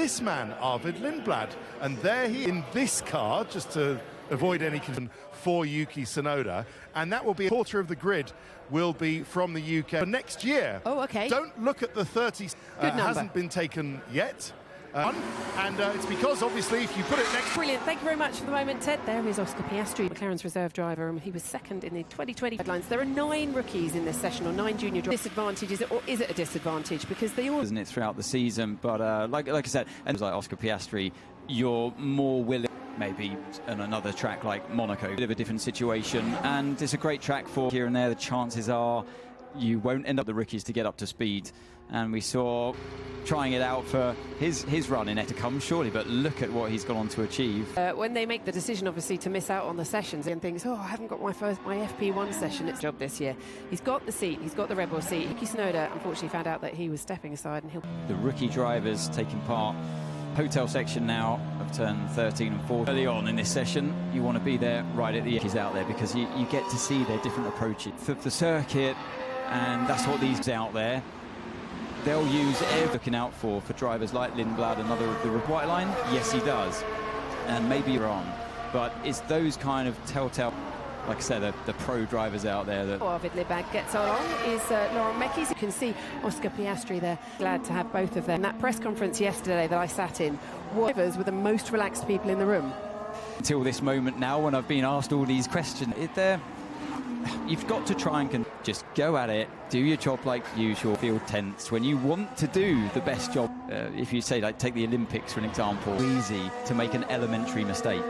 this man, Arvid Lindblad. And there he in this car, just to avoid any confusion, for Yuki Tsunoda. And that will be a quarter of the grid will be from the UK for next year. Oh, okay. Don't look at the 30. Hasn't been taken yet. It's because, obviously, if you put it next... Brilliant. Thank you very much for the moment, Ted. There is Oscar Piastri, McLaren's reserve driver, and he was second in the 2020 guidelines. There are 9 rookies in this session, or 9 junior drivers. Disadvantage, is it, or is it a disadvantage? Because they all... Isn't it throughout the season? But like I said, and like Oscar Piastri, you're more willing... maybe on another track like Monaco, bit of a different situation, and it's a great track for here and there. The chances are you won't end up the rookies to get up to speed, and we saw trying it out for his run in it to come surely, but look at what he's gone on to achieve. When they make the decision obviously to miss out on the sessions and thinks, oh, I haven't got my FP1 session, it's job this year. He's got the seat, he's got the Red Bull seat. Yuki Tsunoda unfortunately found out that he was stepping aside, and the rookie drivers taking part. Hotel section now of turn 13 and 14. Early on in this session, you want to be there right at the edges out there, because you get to see their different approaches for the circuit, and that's what these out there. They'll use looking out for drivers like Lindblad, another of the white line. Yes, he does, and maybe you're on, but it's those kind of telltale. Like I said, the pro drivers out there. That Arvid Lindblad gets along is Laurent Mekies. You can see Oscar Piastri there. Glad to have both of them. That press conference yesterday that I sat in, drivers were the most relaxed people in the room. Until this moment now, when I've been asked all these questions, you've got to try and just go at it, do your job like usual, feel tense. When you want to do the best job, if you say, like, take the Olympics for an example, easy to make an elementary mistake.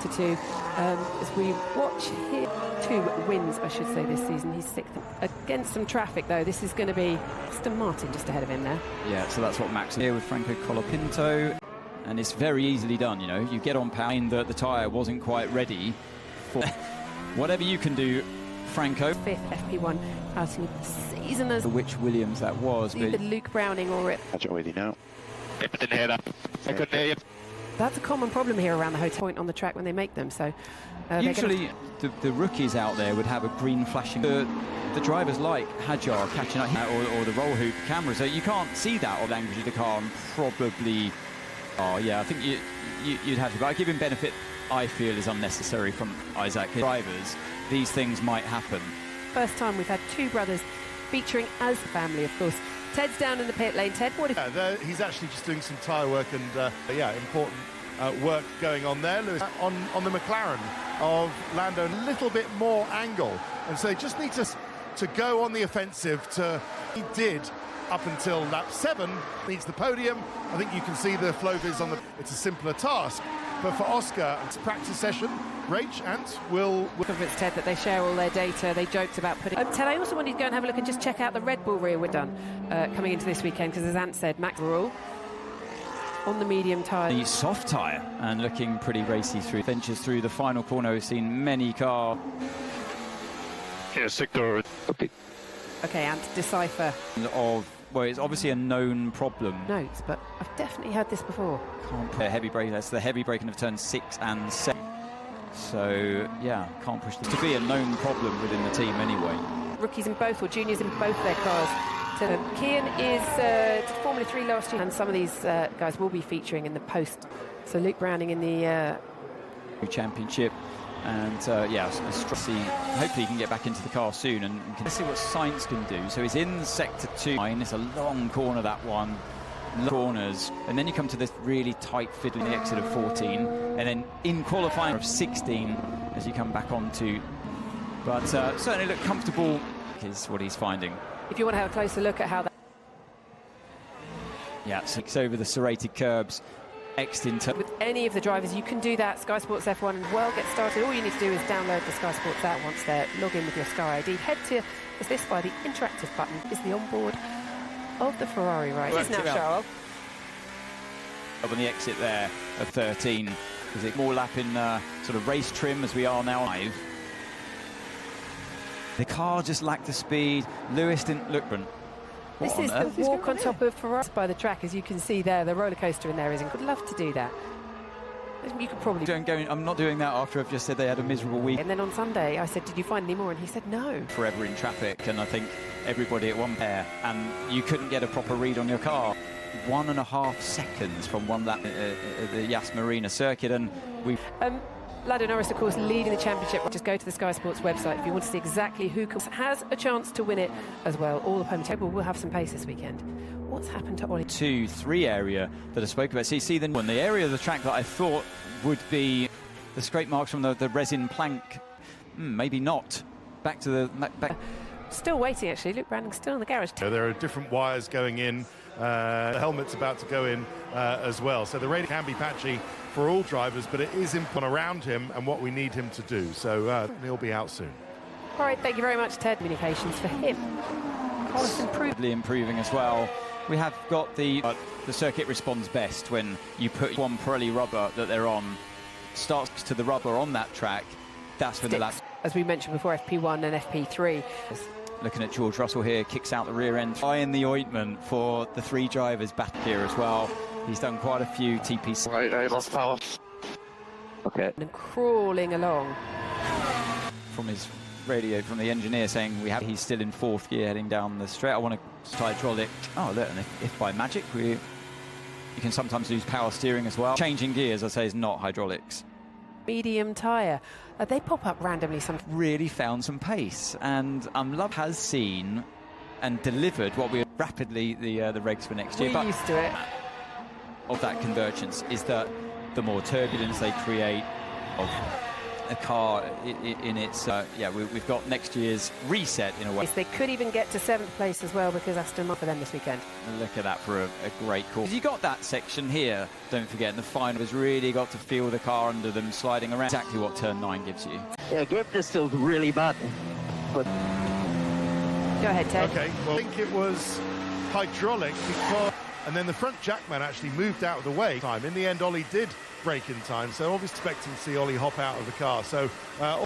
To 2 as we watch here, 2 wins I should say this season. He's 6th against some traffic though. This is going to be Aston Martin just ahead of him there. Yeah, so that's what Max is here with Franco Colapinto, and it's very easily done. You know, you get on power, that the tyre wasn't quite ready for whatever you can do. Franco 5th FP1 outing of the season, as which Williams that was, either Luke Browning or it. I didn't hear that. I couldn't hear you. That's a common problem here around the hotel point on the track when they make them. So usually the rookies out there would have a green flashing. The drivers like Hajar catching up, or the roll hoop camera, so you can't see that or language of the car, and probably, oh yeah, I think you'd have to. But I give him benefit, I feel, is unnecessary from Isaac. Drivers, these things might happen. First time we've had 2 brothers featuring as a family, of course. Ted's down in the pit lane. Ted, what if... he's actually just doing some tyre work and, important work going on there. Lewis on the McLaren of Lando, a little bit more angle. And so they just need to go on the offensive. He did up until lap 7, needs the podium. I think you can see the flow viz on the... It's a simpler task. But for Oscar, it's a practice session. Rach, Ant will... Convince Ted that they share all their data. They joked about putting... Ted, I also wanted to go and have a look and just check out the Red Bull rear we're done coming into this weekend, because as Ant said, Max Rural on the medium tyre. The soft tyre, and looking pretty racy through. Ventures through the final corner. We've seen many cars. Yeah, sector. Okay, Ant, decipher. Well, it's obviously a known problem. Notes, but I've definitely heard this before. Can't put a heavy brake. That's the heavy braking of turn 6 and 7. So yeah, can't push them. To be a known problem within the team anyway. Rookies in both, or juniors in both their cars. So Kian is Formula 3 last year, and some of these guys will be featuring in the post. So Luke Browning in the championship, and hopefully he can get back into the car soon, and can see what Sainz can do. So he's in sector 2. It's a long corner, that one. Corners, and then you come to this really tight fiddle in the exit of 14, and then in qualifying of 16 as you come back onto. But certainly look comfortable is what he's finding. If you want to have a closer look at how that... Yeah, 6 over the serrated curbs. With any of the drivers, you can do that. Sky Sports F1 and well get started. All you need to do is download the Sky Sports app once there. Log in with your Sky ID. Head to this by the interactive button. Is the onboard of the Ferrari race. It is now, Charles. On the exit there of 13. Is it more lap in sort of race trim as we are now? 5. The car just lacked the speed. Lewis didn't look. This is the walk on top of Ferrari by the track, as you can see there. The roller coaster in there is. I'd love to do that. You could probably... I'm not doing that after I've just said they had a miserable week. And then on Sunday, I said, did you find any more? And he said, no. Forever in traffic, and I think everybody at one pair, and you couldn't get a proper read on your car. 1.5 seconds from one lap the Yas Marina circuit, and we. Lando Norris, of course, leading the championship. Just go to the Sky Sports website if you want to see exactly who has a chance to win it as well. All the home table will have some pace this weekend. What's happened to Ollie? 2-3 area that I spoke about. So you see the area of the track that I thought would be the scrape marks from the resin plank. Maybe not. Back to the back. Still waiting, actually. Luke Brandon's still in the garage. There are different wires going in. The helmet's about to go in as well. So the rain can be patchy for all drivers, but it is input around him and what we need him to do. So he'll be out soon. All right, thank you very much, Ted. Communications for him. Carlos improving as well. We have got the circuit responds best when you put one Pirelli rubber that they're on starts to the rubber on that track. That's when the lap. As we mentioned before, FP1 and FP3. Looking at George Russell here, kicks out the rear end. Eye in the ointment for the 3 drivers back here as well. He's done quite a few TPC. Right, I lost power. Okay. And crawling along. From his radio, from the engineer saying he's still in 4th gear heading down the straight. I want to hydraulic. Oh, look, and if by magic you can sometimes lose power steering as well. Changing gears, I say, is not hydraulics. Medium tyre. They pop up randomly sometimes. Really found some pace, and Love has seen and delivered what we rapidly the regs for next year. We're used to it. Of that convergence is that the more turbulence they create of a car in its we've got next year's reset in a way. They could even get to 7th place as well, because Aston Martin for them this weekend. Look at that for a great call. You got that section here, don't forget, in the final has really got to feel the car under them sliding around. Exactly what turn 9 gives you. Yeah, grip is still really bad. But go ahead, Ted. Okay, well, I think it was hydraulic because, and then the front jackman actually moved out of the way. In the end, Ollie did break in time, so obviously expecting to see Ollie hop out of the car. So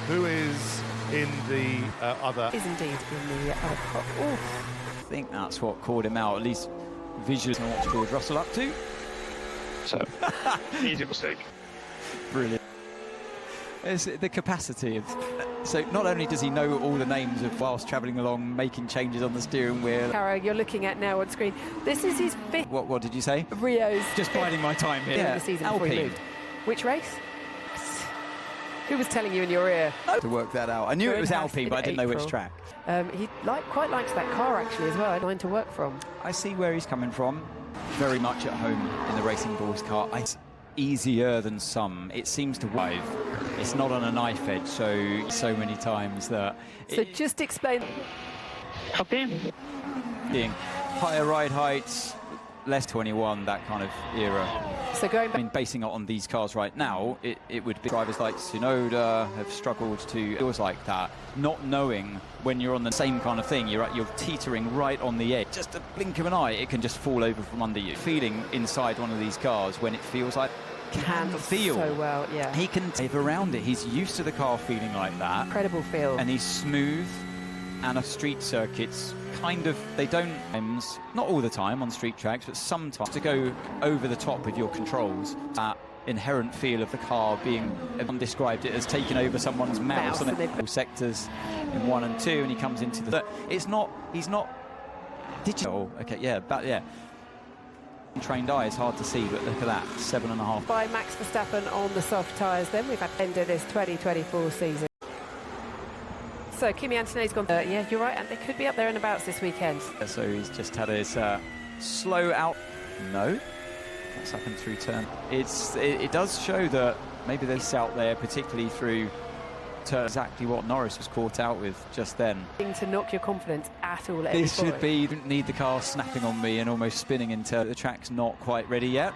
who is in the other? Is indeed in the other car. I think that's what called him out, at least visually. What's George Russell up to? So, easy mistake. Brilliant. It's the capacity of. So not only does he know all the names of whilst travelling along, making changes on the steering wheel. Caro, you're looking at now on screen. This is his 5th. What did you say? Rio's. Just biding my time here. Yeah, the season before he moved. Which race? Who was telling you in your ear? To work that out. I knew it was Alpine, but I didn't know which track. He quite likes that car actually as well. Mine to work from. I see where he's coming from. Very much at home in the Racing Bulls car. It's easier than some. It seems to drive. It's not on a knife edge, so many times that. So just explain. okay. Being higher ride heights, less 21, that kind of era. So going back. I mean, basing it on these cars right now, it would be drivers like Tsunoda have struggled to doors like that, not knowing when you're on the same kind of thing, you're teetering right on the edge. Just a blink of an eye, it can just fall over from under you. Feeling inside one of these cars when it feels like can feel so well, yeah. He can drive around it. He's used to the car feeling like that. Incredible feel. And he's smooth, and street circuits kind of, they don't, not all the time on street tracks, but sometimes to go over the top with your controls. That inherent feel of the car being, everyone described it as taking over someone's mouse. And then sectors in 1 and 2, and he comes into the, he's not digital. Okay, yeah, but yeah. Trained eye is hard to see, but look at that, 7.5. By Max Verstappen on the soft tyres then. We've had end of this 2024 season. So Kimi Antonelli's gone, yeah, you're right, and they could be up there in abouts this weekend. So he's just had his slow out. No, that's happened through turn. It does show that maybe there's out there, particularly through turn, exactly what Norris was caught out with just then. To knock your confidence at all. This should be, you don't need the car snapping on me and almost spinning into the track's not quite ready yet.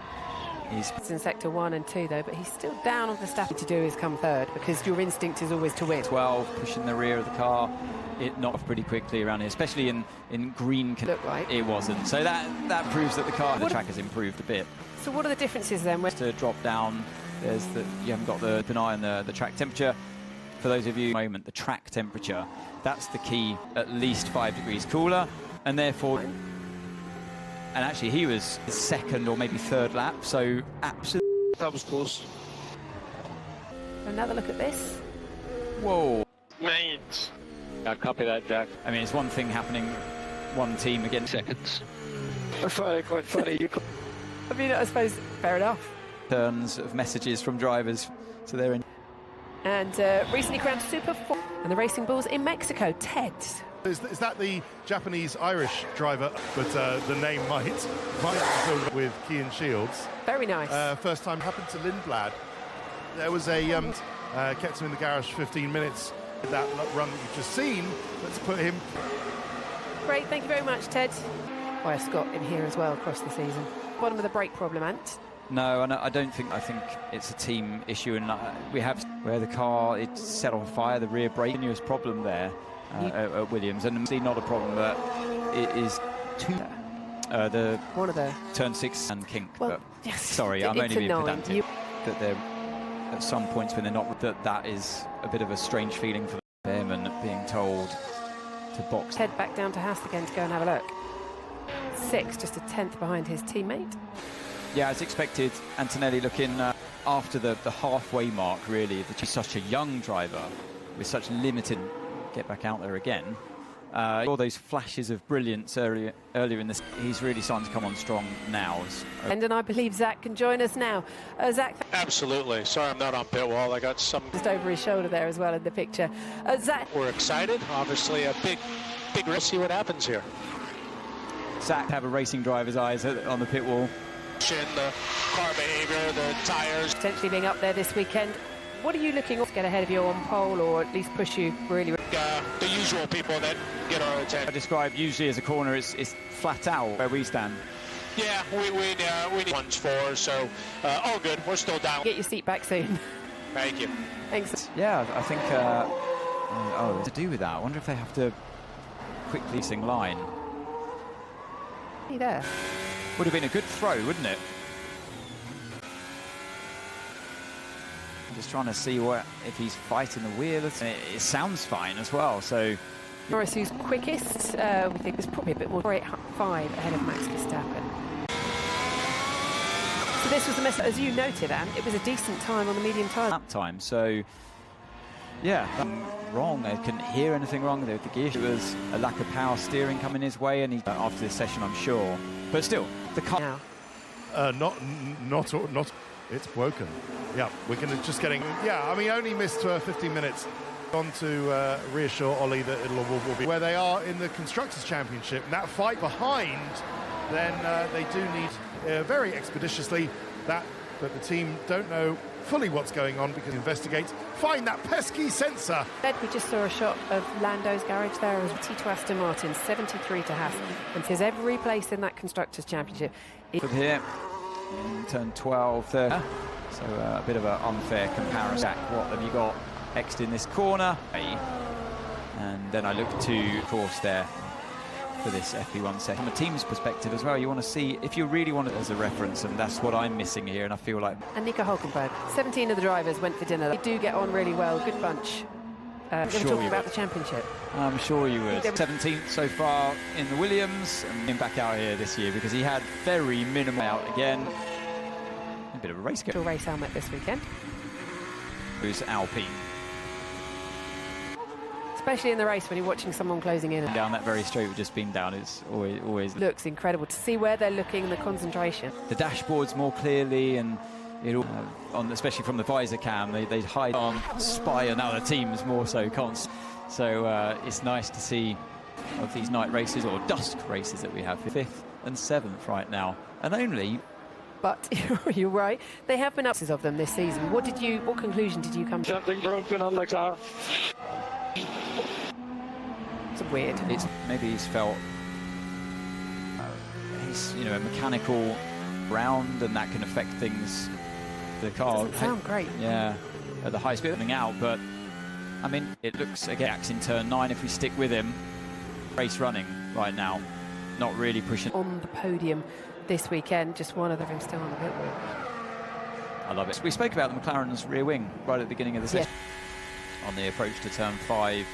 He's in sector 1 and 2 though, but he's still down on the stuff to do is come third, because your instinct is always to win. 12, pushing the rear of the car. It knocked pretty quickly around here, especially in green. Looked like it wasn't. So that proves that the track has improved a bit. So what are the differences then? To drop down, there's you haven't got the eye on the track temperature. For those of you, moment, the track temperature, that's the key. At least 5 degrees cooler, and therefore. And actually, he was second or maybe third lap, so absolutely. That was close. Another look at this. Whoa. Mate. I copy that, Jack. I mean, it's one thing happening, one team against seconds. Quite funny. I mean, I suppose fair enough. Turns of messages from drivers, so they're in. And recently crowned Super 4 and the Racing Bulls in Mexico, Ted. Is that the Japanese-Irish driver? But the name might go with Key and Shields. Very nice. First time happened to Lindblad. There was a kept him in the garage for 15 minutes. That run that you've just seen. Let's put him. Great, thank you very much, Ted. By Scott in here as well across the season. Bottom of the brake problem, Ant. No, I don't think. I think it's a team issue, and we have where the car it's set on fire. The rear brake, continuous problem there at Williams, and it's not a problem, but it is one of the turn 6 and kink. Well, but yes, sorry, I'm only being pedantic. That they're at some points when they're not. That is a bit of a strange feeling for them, and being told to box. Head back down to Haas again to go and have a look. 6, just a 10th behind his teammate. Yeah, as expected, Antonelli looking after the halfway mark, really. He's such a young driver with such limited get back out there again. All those flashes of brilliance earlier in this, he's really starting to come on strong now. And I believe Zach can join us now. Zach. Absolutely. Sorry I'm not on pit wall. I got some... Just over his shoulder there as well in the picture. Zach. We're excited. Obviously a big we'll see what happens here. Zach have a racing driver's eyes on the pit wall. The car behavior, the tires. Potentially being up there this weekend. What are you looking to get ahead of you on pole, or at least push you really? The usual people that get our attention. I describe usually as a corner, it's flat out where we stand. Yeah, we need 1-4, so all good. We're still down. Get your seat back soon. Thank you. Thanks. Yeah, I think. To do with that, I wonder if they have to quickly sing line. There. Would have been a good throw, wouldn't it? I'm just trying to see if he's fighting the wheel. It sounds fine as well. So Norris, who's quickest, we think was probably a bit more 4.85 ahead of Max Verstappen. So this was the mess, as you noted, Anne. It was a decent time on the medium tire. Lap time. So yeah, wrong. I couldn't hear anything wrong with the gear. It was a lack of power steering coming his way, and after this session, I'm sure. But still, the car. Now. Not. It's broken. Yeah, we're just getting. Yeah, I mean, only missed 15 minutes. On to reassure Ollie that will be where they are in the Constructors' Championship. And that fight behind, then they do need very expeditiously that, but the team don't know fully what's going on because investigate, find that pesky sensor. We just saw a shot of Lando's garage there as T to Aston Martin, 73 to Haas, and says every place in that Constructors' Championship. Here, in turn 12, 30. So a bit of an unfair comparison. Zach, what have you got next in this corner? And then I look to course there for this FP1 session. From a team's perspective as well, you want to see if you really want it as a reference, and that's what I'm missing here, and I feel like... And Nico Hulkenberg, 17 of the drivers went for dinner. They do get on really well, good bunch. We're talking about the championship. I'm sure you would. 17th so far in the Williams, and back out here this year because he had very minimal out again. A bit of a race go. Race helmet this weekend. Who's Alpine. Especially in the race when you're watching someone closing in. Down that very straight we've just been down is always looks incredible to see where they're looking and the concentration. The dashboard's more clearly, and it all, especially from the visor cam, they hide on spy and other teams more so can't. So it's nice to see of these night races or dusk races that we have 5th and 7th right now, and only. But you're right. They have been up of them this season. What conclusion did you come to? Something broken on the car. It's weird. Maybe he's felt he's a mechanical round, and that can affect things. The car doesn't sound great. Yeah, at the high speed coming out, but I mean it looks again in turn 9 if we stick with him. Race running right now, not really pushing on the podium this weekend. Just one of them still on the pit wall. I love it. We spoke about the McLaren's rear wing right at the beginning of the session. On the approach to turn 5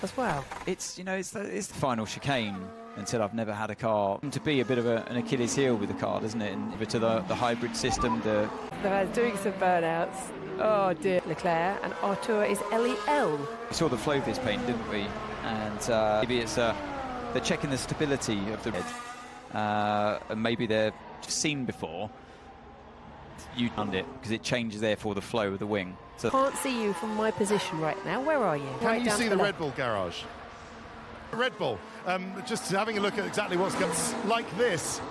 as well. It's the final chicane, and said I've never had a car to be a bit of an Achilles heel with the car, doesn't it? And to the hybrid system, they're doing some burnouts. Oh dear. Leclerc, and Artur is LEL. We saw the flow of this paint, didn't we? And maybe it's they're checking the stability of the red. and maybe they're seen before, you done it because it changes therefore the flow of the wing. So Can't see you from my position right now. Where are you? Can you see the Red Bull garage? Red Bull, just having a look at exactly what's going on. Like this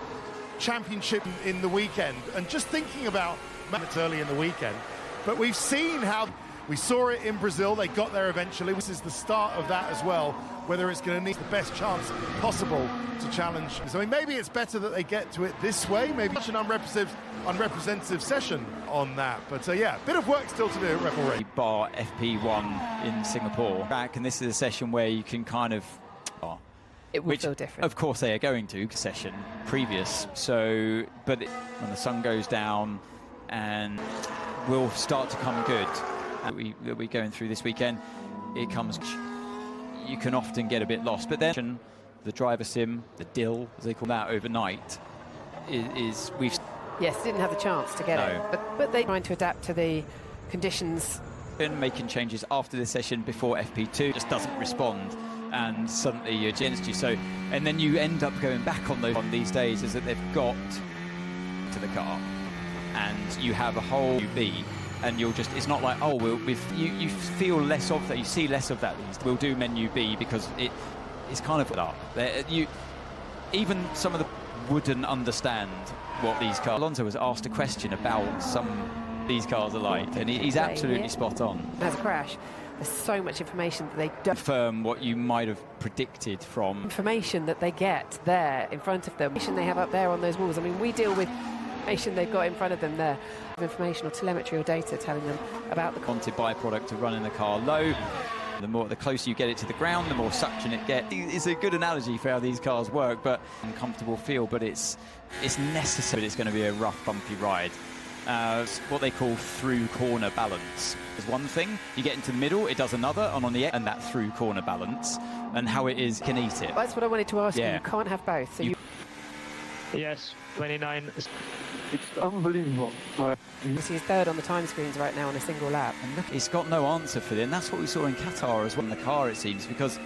championship in the weekend, and just thinking about it's early in the weekend, but we've seen how we saw it in Brazil. They got there eventually. This is the start of that as well, whether it's going to need the best chance possible to challenge. So I mean, maybe it's better that they get to it this way, maybe such an unrepresentative session on that, but yeah, a bit of work still to do at referee. Bar FP1 in Singapore back, and this is a session where you can kind of it will feel different. Of course they are going to session previous, so but when the sun goes down and will start to come good that we're going through this weekend, it comes, you can often get a bit lost, but then the driver sim, the dill as they call that overnight, is we've didn't have the chance to get it, but they're trying to adapt to the conditions. Been making changes after this session before FP2 just doesn't respond, and suddenly you're against you. So, and then you end up going back on those on these days is that they've got to the car, and you have a whole B, and you'll just, it's not like, oh, you feel less of that, you see less of that. We'll do menu B because it's kind of up. Even some of the wouldn't understand what these cars. Alonso was asked a question about some these cars are like, and he's absolutely spot on. There's a crash. There's so much information that they don't confirm what you might have predicted from information that they get there in front of them. Information they have up there on those walls. I mean, we deal with information they've got in front of them there. Information or telemetry or data telling them about the wanted byproduct of running the car low. The closer you get it to the ground, the more suction it gets. It's a good analogy for how these cars work, but uncomfortable feel. But it's necessary. It's going to be a rough, bumpy ride. What they call through corner balance is one thing. You get into the middle, it does another, and on the end, and that through corner balance, and how it is can eat it. That's what I wanted to ask you. You can't have both. So Yes, 29. It's unbelievable. He's third on the time screens right now on a single lap. And look, it's got no answer for it, and that's what we saw in Qatar as well in the car, it seems, because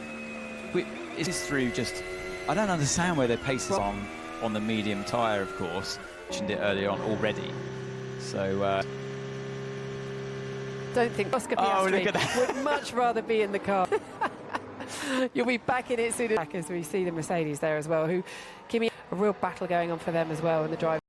it is through just, I don't understand where their pace is on the medium tyre, of course. Mentioned it earlier on already. So don't think Oscar Piastri would much rather be in the car. You'll be back in it soon as we see the Mercedes there as well, who, Kimi, a real battle going on for them as well in the drive.